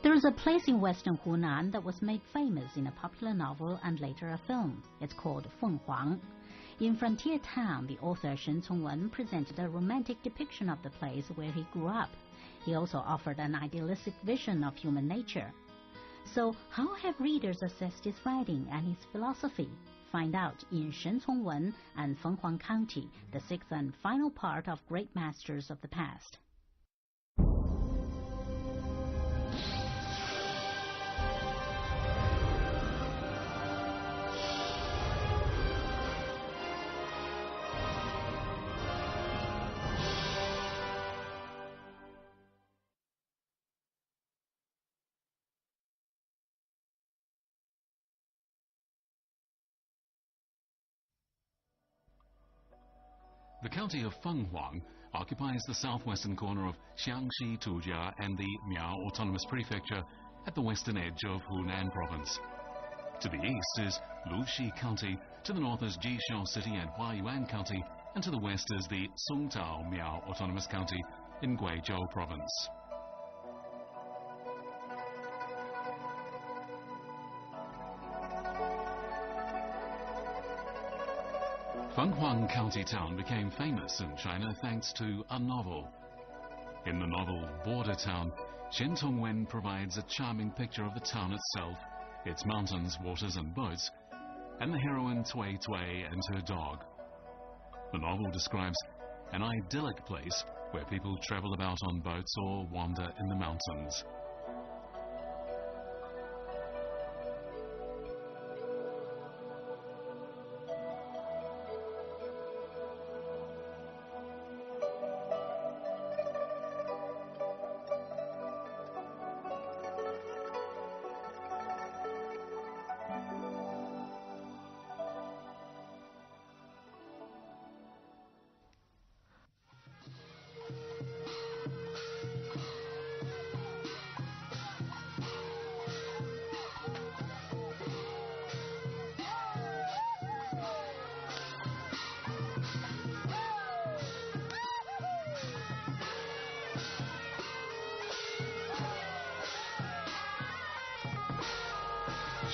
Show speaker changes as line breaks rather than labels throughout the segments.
There is a place in western Hunan that was made famous in a popular novel and later a film. It's called Fenghuang. In Frontier Town, the author Shen Congwen presented a romantic depiction of the place where he grew up. He also offered an idealistic vision of human nature. So, how have readers assessed his writing and his philosophy? Find out in Shen Congwen and Fenghuang County, the sixth and final part of Great Masters of the Past.
The county of Fenghuang occupies the southwestern corner of Jiangxi Tujia and the Miao Autonomous Prefecture at the western edge of Hunan Province. To the east is Luxi County, to the north is Jixiao City and Huayuan County, and to the west is the Songtao Miao Autonomous County in Guizhou Province. Fenghuang County town became famous in China thanks to a novel. In the novel Border Town, Shen Congwen provides a charming picture of the town itself, its mountains, waters and boats, and the heroine Tui Tui and her dog. The novel describes an idyllic place where people travel about on boats or wander in the mountains.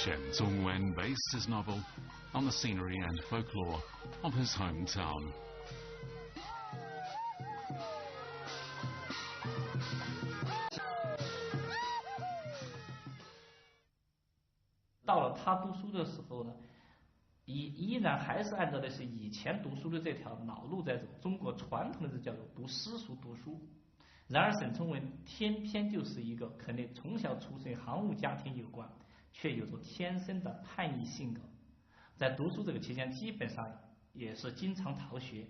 Shen Congwen based his novel on the scenery and folklore of his hometown.
到了他读书的时候呢，依然还是按照的是以前读书的这条老路在走，中国传统的这叫做读私塾读书。然而沈从文偏偏就是一个可能从小出身行务家庭有关，却有着天生的叛逆性格。在读书这个期间，基本上也是经常逃学，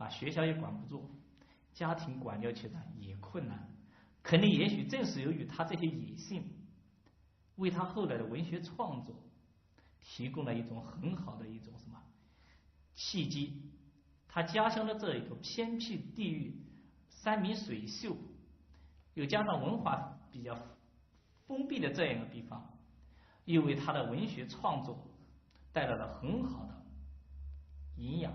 学校也管不住，家庭管教起来也困难。可能也许正是由于他这些野性，为他后来的文学创作提供了一种很好的一种契机。他家乡的这一个偏僻地域，山明水秀，又加上文化比较封闭的这样一个地方，又为他的文学创作带来了很好的营养。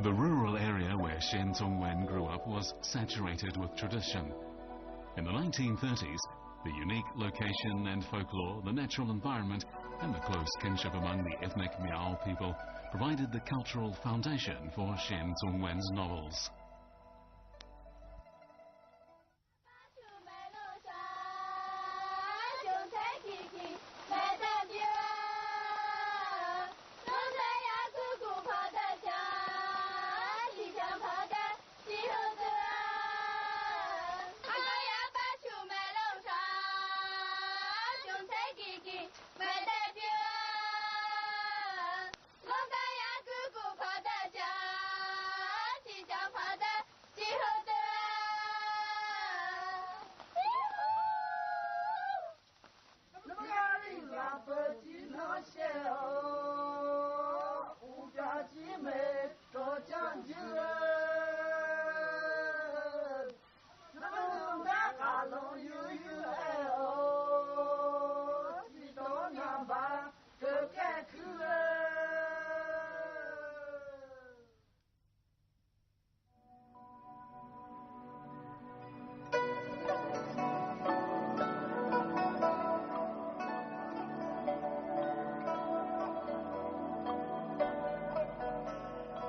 The rural area where Shen Congwen grew up was saturated with tradition. In the 1930s, the unique location and folklore, the natural environment, and the close kinship among the ethnic Miao people provided the cultural foundation for Shen Congwen's novels.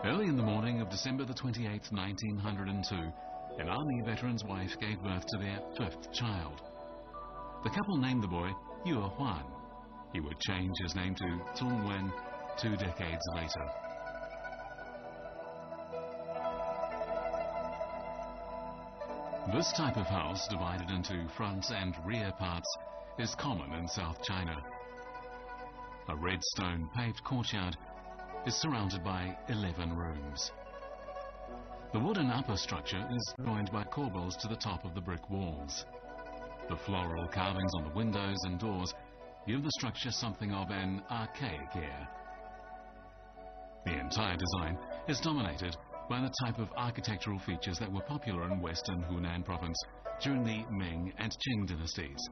Early in the morning of December the 28th, 1902, an army veteran's wife gave birth to their 5th child. The couple named the boy Yue Huan. He would change his name to Zhongwen 2 decades later. This type of house, divided into front and rear parts, is common in South China. A red stone paved courtyard is surrounded by 11 rooms. The wooden upper structure is joined by corbels to the top of the brick walls. The floral carvings on the windows and doors give the structure something of an archaic air. The entire design is dominated by the type of architectural features that were popular in western Hunan province during the Ming and Qing dynasties.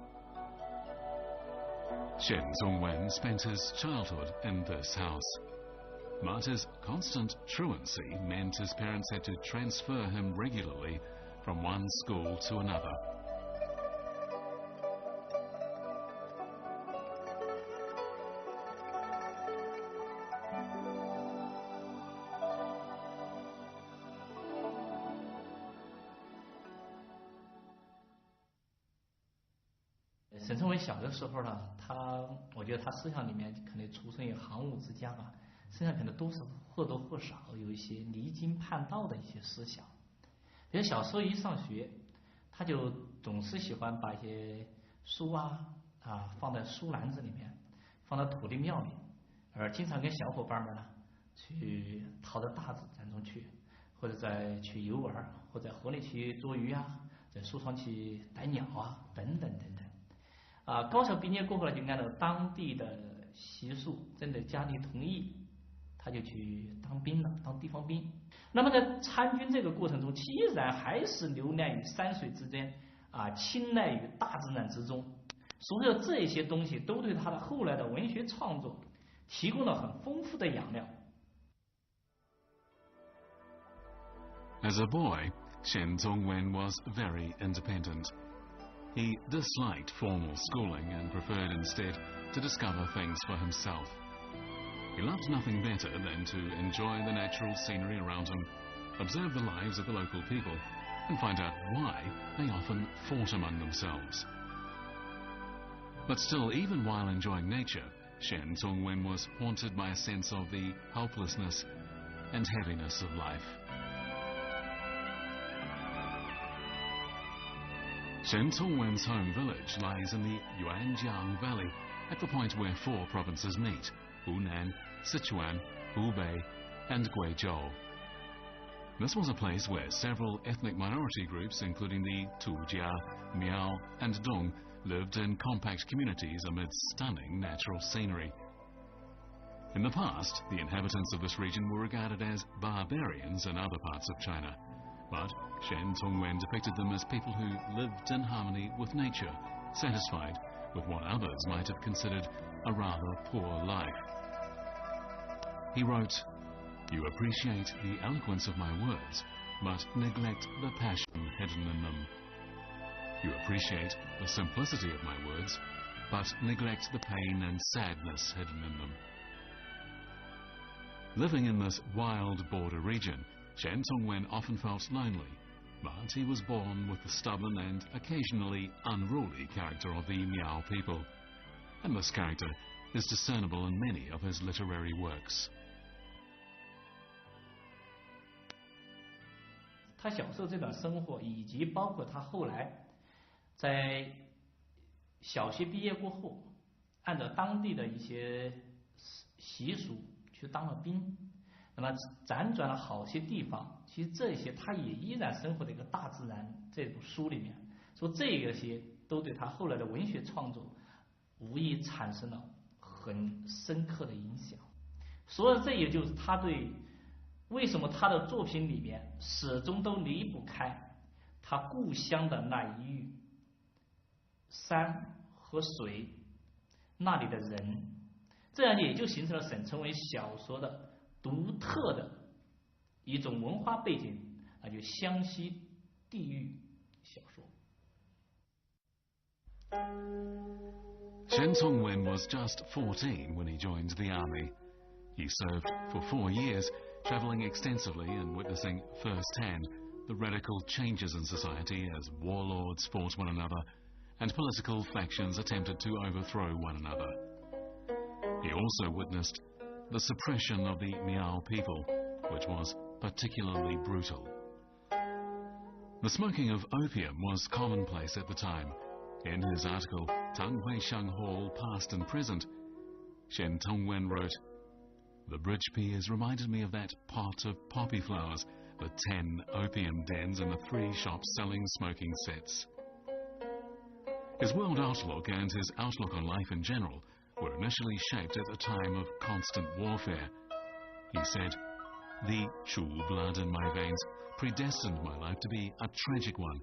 Shen Zongwen spent his childhood in this house, but his constant truancy meant his parents had to transfer him regularly from one school to another.
沈从文小的时候呢，我觉得他思想里面可能出生于行伍之家吧，身上可能都是或多或少有一些离经叛道的一些思想。比如小时候一上学，他就总是喜欢把一些书放在书篮子里面，放到土地庙里，而经常跟小伙伴们呢去逃到大自然中去，或者去游玩，或者在河里去捉鱼在树上去逮鸟等等等等。高校毕业过后呢，就按照当地的习俗，征得家里同意，他就去当兵了，当地方兵。那么在参军这个过程中，依然还是流连于山水之间青睐于大自然之中。所有这些东西都对他的后来的文学创作提供了很丰富的养料。
As a boy, Shen Zongwen was very independent. He disliked formal schooling and preferred instead to discover things for himself. He loved nothing better than to enjoy the natural scenery around him, observe the lives of the local people, and find out why they often fought among themselves. But still, even while enjoying nature, Shen Zongwen was haunted by a sense of the helplessness and heaviness of life. Shen Zongwen's home village lies in the Yuanjiang Valley, at the point where 4 provinces meet: Hunan, Sichuan, Hubei, and Guizhou. This was a place where several ethnic minority groups, including the Tujia, Miao, and Dong, lived in compact communities amid stunning natural scenery. In the past, the inhabitants of this region were regarded as barbarians in other parts of China, but Shen Zongwen depicted them as people who lived in harmony with nature, satisfied with what others might have considered a rather poor life. He wrote, "You appreciate the eloquence of my words, but neglect the passion hidden in them. You appreciate the simplicity of my words, but neglect the pain and sadness hidden in them." Living in this wild border region, Shen Zongwen often felt lonely, but he was born with the stubborn and occasionally unruly character of the Miao people, and this character is discernible in many of his literary works.
他小时候这段生活，以及包括他后来在小学毕业过后，按照当地的一些习俗去当了兵，那么辗转了好些地方，其实这些他也依然生活在一个大自然这部书里面，说这些都对他后来的文学创作无疑产生了很深刻的影响。所以这也就是他对为什么他的作品里面始终都离不开他故乡的那一域山和水，那里的人，这样也就形成了沈从文小说的独特的一种文化背景，那就湘西地域小说。
Shen Zongwen was just 14 when he joined the army. He served for 4 years, travelling extensively and witnessing firsthand the radical changes in society as warlords fought one another and political factions attempted to overthrow one another. He also witnessed the suppression of the Miao people, which was particularly brutal. The smoking of opium was commonplace at the time. In his article, Tang Huisheng Hall, Past and Present, Shen Tongwen wrote, "The bridge piers reminded me of that pot of poppy flowers, the 10 opium dens and the 3 shops selling smoking sets." His world outlook and his outlook on life in general were initially shaped at a time of constant warfare. He said, "The Chu blood in my veins predestined my life to be a tragic one,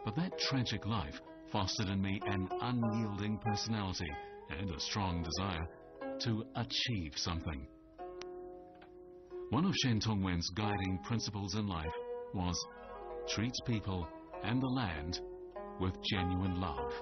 but that tragic life fostered in me an unyielding personality and a strong desire to achieve something." One of Shen Tongwen's guiding principles in life was treat people and the land with genuine love.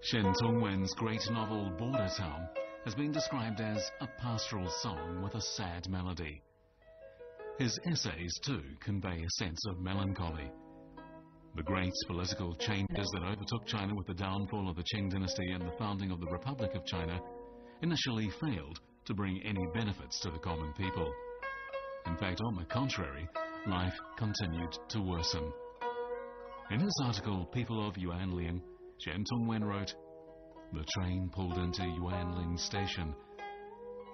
Shen Tongwen's great novel Border Town has been described as a pastoral song with a sad melody. His essays, too, convey a sense of melancholy. The great political changes that overtook China with the downfall of the Qing dynasty and the founding of the Republic of China initially failed to bring any benefits to the common people. In fact, on the contrary, life continued to worsen. In his article, People of Yuanling, Shen Tongwen wrote, "The train pulled into Yuanling station.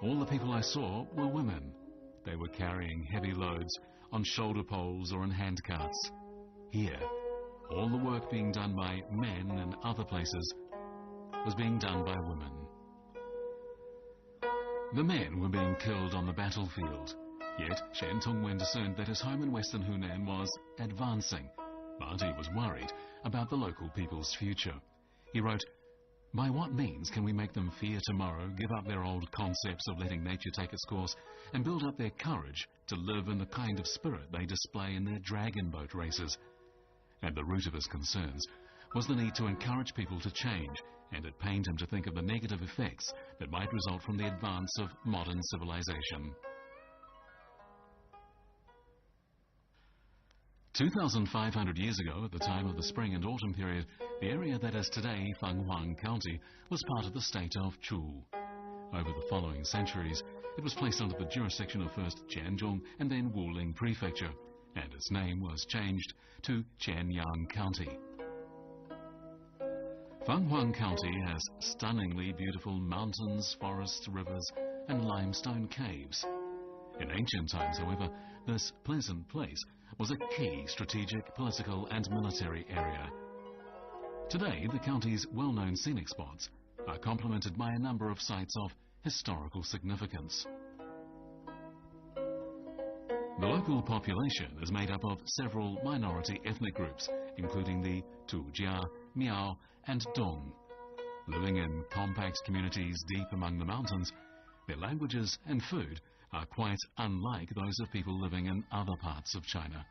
All the people I saw were women. They were carrying heavy loads on shoulder poles or in handcarts. Here, all the work being done by men in other places was being done by women." The men were being killed on the battlefield, yet Shen Tongwen discerned that his home in western Hunan was advancing, but he was worried about the local people's future. He wrote, "By what means can we make them fear tomorrow, give up their old concepts of letting nature take its course, and build up their courage to live in the kind of spirit they display in their dragon boat races?" At the root of his concerns was the need to encourage people to change, and it pained him to think of the negative effects that might result from the advance of modern civilization. 2,500 years ago, at the time of the spring and autumn period, the area that is today Fenghuang County was part of the state of Chu. Over the following centuries, it was placed under the jurisdiction of first Jianzhong and then Wuling Prefecture, and its name was changed to Qianyang County. Fenghuang County has stunningly beautiful mountains, forests, rivers, and limestone caves. In ancient times, however, this pleasant place was a key strategic, political and military area. Today, the county's well-known scenic spots are complemented by a number of sites of historical significance. The local population is made up of several minority ethnic groups, including the Tujia, Miao and Dong. Living in compact communities deep among the mountains, their languages and food are quite unlike those of people living in other parts of China.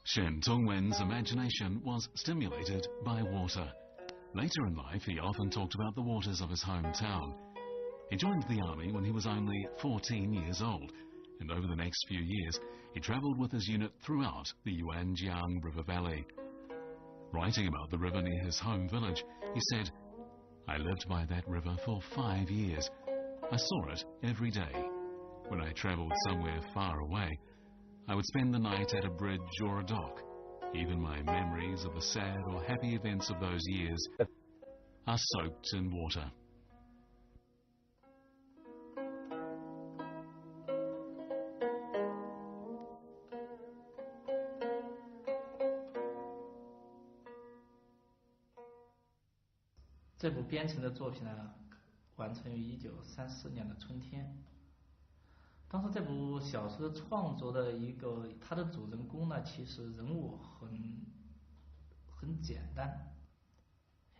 Shen Tongwen's imagination was stimulated by water. Later in life, he often talked about the waters of his hometown. He joined the army when he was only 14 years old, and over the next few years, he travelled with his unit throughout the Yuanjiang River Valley. Writing about the river near his home village, he said, "I lived by that river for 5 years. I saw it every day. When I travelled somewhere far away, I would spend the night at a bridge or a dock. Even my memories of the sad or happy events of those years are soaked in water."
这部编成的作品呢，完成于1934年的春天。当时这部小说创作的一个它的主人公呢，其实人物很简单，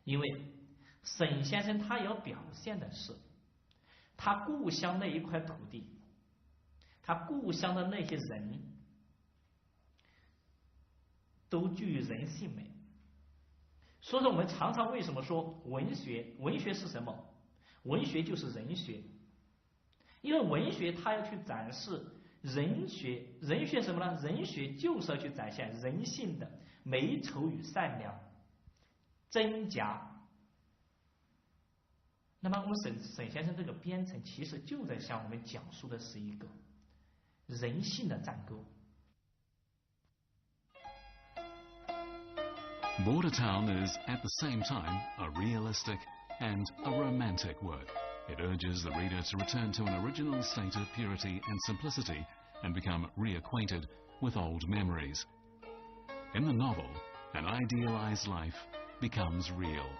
因为沈先生他要表现的是他故乡那一块土地，他故乡的那些人都具有人性美。所以说我们常常为什么说文学是什么？文学就是人学，因为文学它要去展示人学什么呢？人学就是要去展现人性的美丑与善良、真假。那么我们沈先生这个编程其实就在向我们讲述的是一个人性的战歌。
Border Town is at the same time a realistic and a romantic work. It urges the reader to return to an original state of purity and simplicity and become reacquainted with old memories. In the novel, an idealized life becomes real.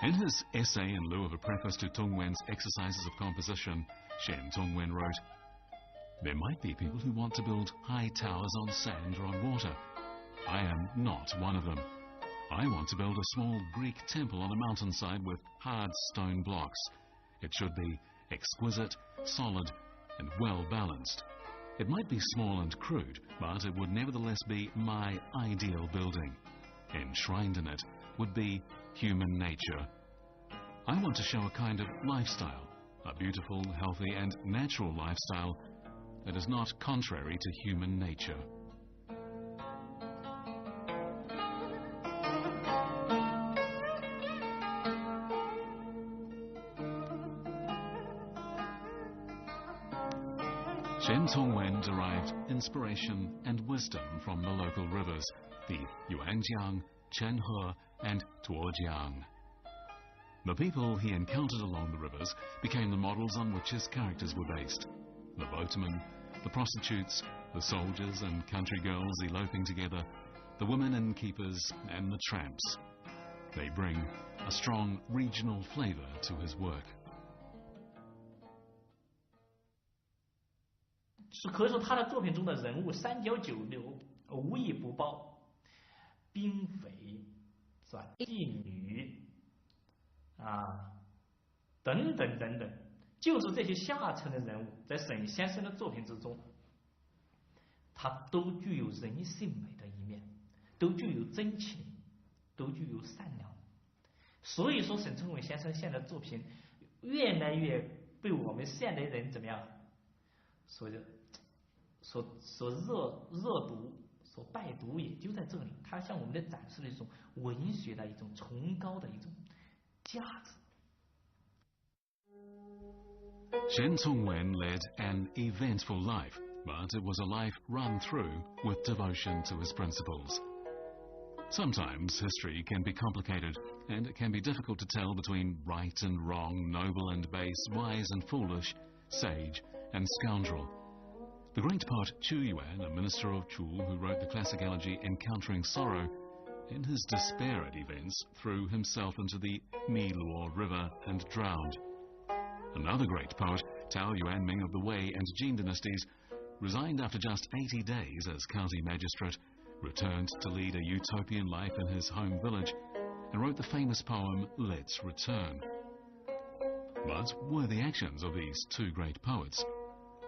In his essay in lieu of a preface to Tung Wen's exercises of composition, Shen Tung Wen wrote, "There might be people who want to build high towers on sand or on water. I am not one of them. I want to build a small Greek temple on a mountainside with hard stone blocks. It should be exquisite, solid, and well balanced. It might be small and crude, but it would nevertheless be my ideal building. Enshrined in it would be human nature. I want to show a kind of lifestyle, a beautiful, healthy, and natural lifestyle that is not contrary to human nature." Shen Tung Wen derived inspiration and wisdom from the local rivers, the Yuanjiang, Chenhe, and Tuojiang. The people he encountered along the rivers became the models on which his characters were based. The boatmen, the prostitutes, the soldiers and country girls eloping together, the women innkeepers and the tramps. They bring a strong regional flavor to his work.
是可以说他的作品中的人物三教九流、无一不包，兵匪是吧？妓女等等等等，就是这些下层的人物，在沈先生的作品之中，他都具有人性美的一面，都具有真情，都具有善良。所以说，沈从文先生现在的作品越来越被我们现代人怎么样？所热读、所拜读，也就在这里。它向我们的展示了一种文学的一种崇高的一种价值。
Shen Tung Wen led an eventful life, but it was a life run through with devotion to his principles. Sometimes history can be complicated, and it can be difficult to tell between right and wrong, noble and base, wise and foolish, sage and scoundrel. The great poet Chu Yuan, a minister of Chu who wrote the classic elegy Encountering Sorrow, in his despair at events threw himself into the Miluo River and drowned. Another great poet, Tao Yuanming of the Wei and Jin dynasties, resigned after just 80 days as county magistrate, returned to lead a utopian life in his home village, and wrote the famous poem Let's Return. But were the actions of these two great poets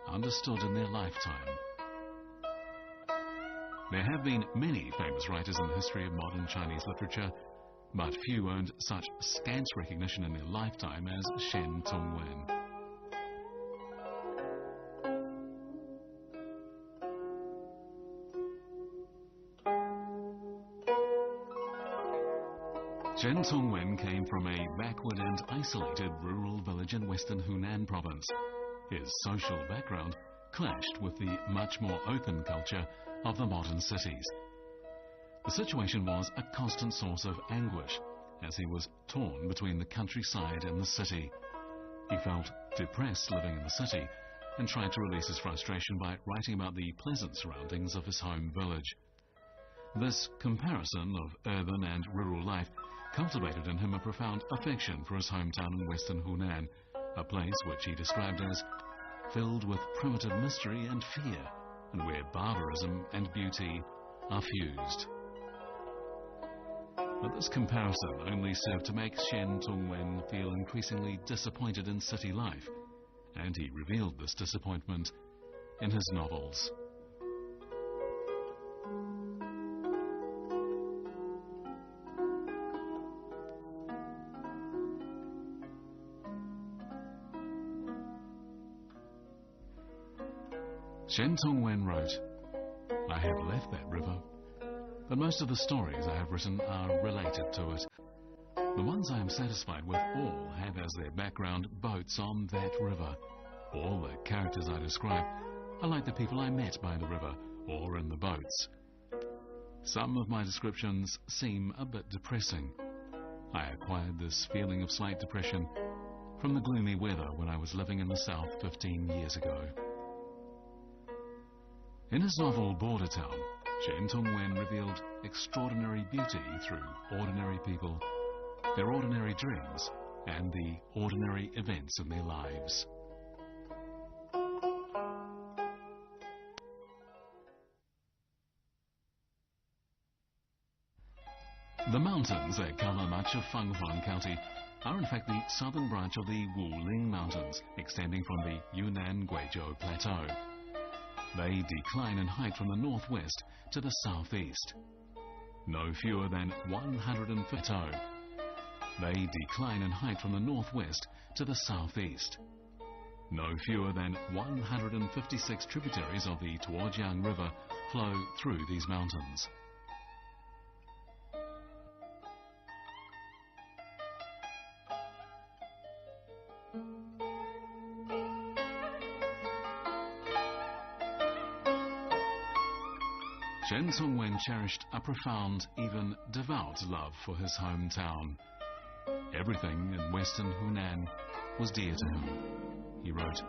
understood in their lifetime? There have been many famous writers in the history of modern Chinese literature, but few earned such scant recognition in their lifetime as Shen Tung Wen. Shen Tung Wen came from a backward and isolated rural village in western Hunan province. His social background clashed with the much more open culture of the modern cities. The situation was a constant source of anguish, as he was torn between the countryside and the city. He felt depressed living in the city and tried to release his frustration by writing about the pleasant surroundings of his home village. This comparison of urban and rural life cultivated in him a profound affection for his hometown in western Hunan, a place which he described as filled with primitive mystery and fear, and where barbarism and beauty are fused. But this comparison only served to make Shen Tongwen feel increasingly disappointed in city life, and he revealed this disappointment in his novels. Shen Tongwen wrote, "I have left that river, but most of the stories I have written are related to it. The ones I am satisfied with all have as their background boats on that river. All the characters I describe are like the people I met by the river or in the boats. Some of my descriptions seem a bit depressing. I acquired this feeling of slight depression from the gloomy weather when I was living in the south 15 years ago." In his novel Border Town, Shen Tongwen revealed extraordinary beauty through ordinary people, their ordinary dreams, and the ordinary events in their lives. The mountains that cover much of Fenghuang County are in fact the southern branch of the Wuling Mountains, extending from the Yunnan-Guizhou Plateau. They decline in height from the northwest to the southeast. No fewer than 150. They decline in height from the northwest to the southeast. No fewer than 156 tributaries of the Tuojiang River flow through these mountains. Shen Tongwen cherished a profound, even devout love for his hometown. Everything in western Hunan was dear to him. He wrote,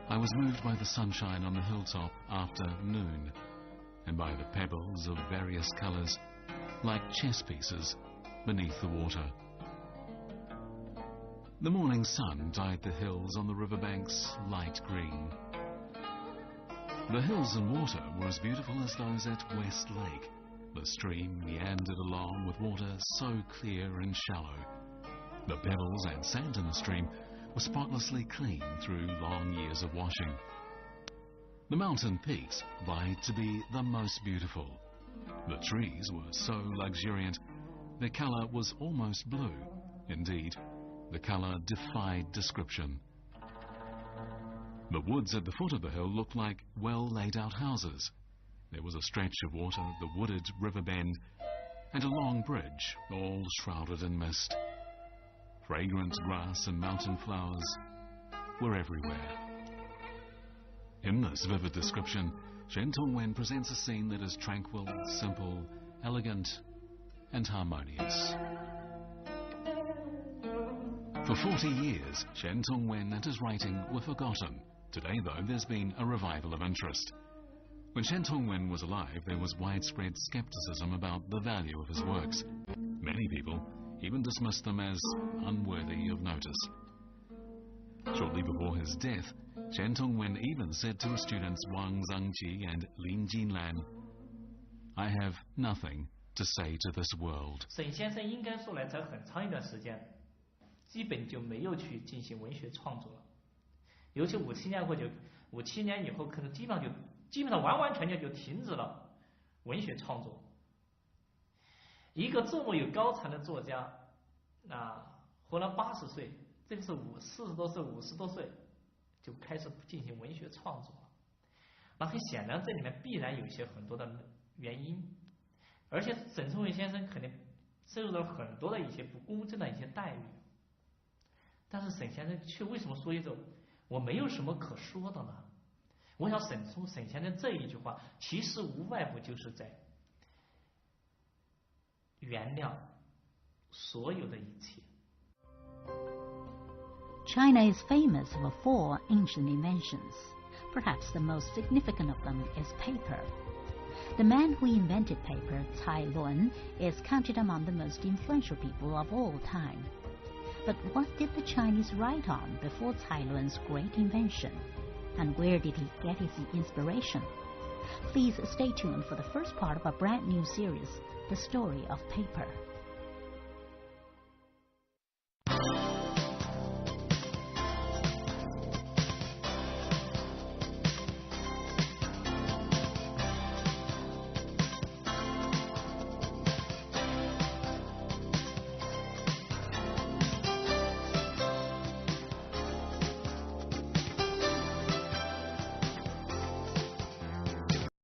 "I was moved by the sunshine on the hilltop after noon, and by the pebbles of various colours, like chess pieces, beneath the water. The morning sun dyed the hills on the riverbanks light green. The hills and water were as beautiful as those at West Lake. The stream meandered along with water so clear and shallow. The pebbles and sand in the stream were spotlessly clean through long years of washing. The mountain peaks vied to be the most beautiful. The trees were so luxuriant, their colour was almost blue. Indeed, the colour defied description. The woods at the foot of the hill looked like well laid out houses. There was a stretch of water at the wooded river bend and a long bridge, all shrouded in mist. Fragrant grass and mountain flowers were everywhere." In this vivid description, Shen Tongwen presents a scene that is tranquil, simple, elegant, and harmonious. For 40 years, Shen Tongwen and his writing were forgotten. Today, though, there's been a revival of interest. When Shen Tongwen was alive, there was widespread skepticism about the value of his works. Many people even dismissed them as unworthy of notice. Shortly before his death, Shen Tongwen even said to his students Wang Zhangqi and Lin Jinlan, "I have nothing to say to this world."
沈先生应该说来，在很长一段时间，基本就没有去进行文学创作了。尤其57年以后，可能基本上完完全全就停止了文学创作。一个这么有高产的作家，活了80岁，这个是40多岁、50多岁就开始进行文学创作了。那很显然，这里面必然有一些很多的原因，而且沈从文先生肯定受到了很多的一些不公正的一些待遇。但是沈先生却为什么说一种我没有什么可说的呢？我想沈先生这一句话，其实无外乎就是在原谅所有的一切。
China is famous for 4 ancient inventions. Perhaps the most significant of them is paper. The man who invented paper, Cai Lun, is counted among the most influential people of all time. But what did the Chinese write on before Cai Lun's great invention? And where did he get his inspiration? Please stay tuned for the first part of a brand new series, The Story of Paper.